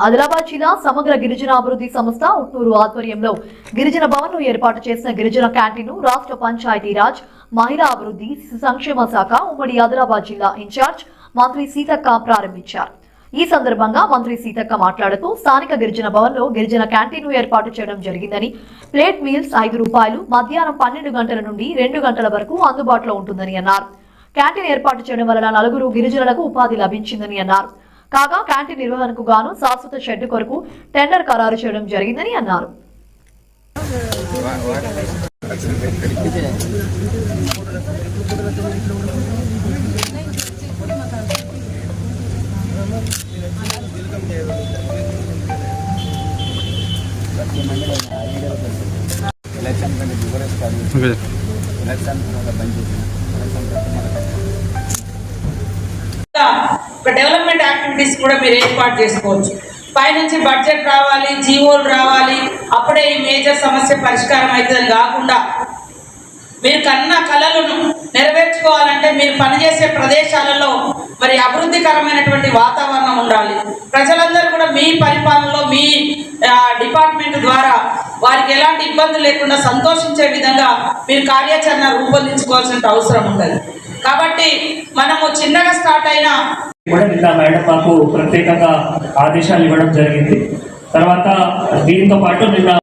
ఆదిలాబాద్ జిల్లా సమగ్ర గిరిజన అభివృద్ధి సంస్థ ఉట్నూరు ఆధ్వర్యంలో గిరిజన భవన్ ను ఏర్పాటు చేసిన గిరిజన క్యాంటీన్ ను రాష్ట్ర పంచాయతీరాజ్ మహిళా అభివృద్ధి శిశు సంక్షేమ శాఖ ఉమ్మడి ఆదిలాబాద్ జిల్లా ఇన్ఛార్జ్ మంత్రి సీతక్క ప్రారంభించారు. ఈ సందర్భంగా మంత్రి సీతక్క మాట్లాడుతూ స్థానిక గిరిజన భవన్ లో గిరిజన క్యాంటీన్ ను ఏర్పాటు చేయడం జరిగిందని, ప్లేట్ మీల్స్ 5 రూపాయలు, మధ్యాహ్నం 12 గంటల నుండి 2 గంటల వరకు అందుబాటులో ఉంటుందని అన్నారు. క్యాంటీన్ ఏర్పాటు చేయడం వలన 4 గిరిజనులకు ఉపాధి లభించిందని అన్నారు. కాగా క్యాంటీన్ నిర్వహణకు గాను శాశ్వత షెడ్ కొరకు టెండర్ ఖరారు చేయడం జరిగిందని అన్నారు. డెవలప్మెంట్ యాక్టివిటీస్ కూడా మీరు ఏర్పాటు చేసుకోవచ్చు. పైనుంచి బడ్జెట్ రావాలి, జీవోలు రావాలి, అప్పుడే ఈ మేజర్ సమస్య పరిష్కారం అవుతుందని కాకుండా మీరు కన్న కళలను నెరవేర్చుకోవాలంటే మీరు పనిచేసే ప్రదేశాలలో మరి అభివృద్ధికరమైనటువంటి వాతావరణం ఉండాలి. ప్రజలందరూ కూడా మీ పరిపాలనలో మీ డిపార్ట్మెంట్ ద్వారా వారికి ఎలాంటి ఇబ్బందులు లేకుండా సంతోషించే విధంగా మీరు కార్యాచరణ రూపొందించుకోవాల్సిన అవసరం ఉంటుంది. కాబట్టి మనము చిన్నగా స్టార్ట్ అయినా కూడా నిన్న మేడం మాకు ప్రత్యేకంగా ఆదేశాలు ఇవ్వడం జరిగింది. తర్వాత దీంతో పాటు నిన్న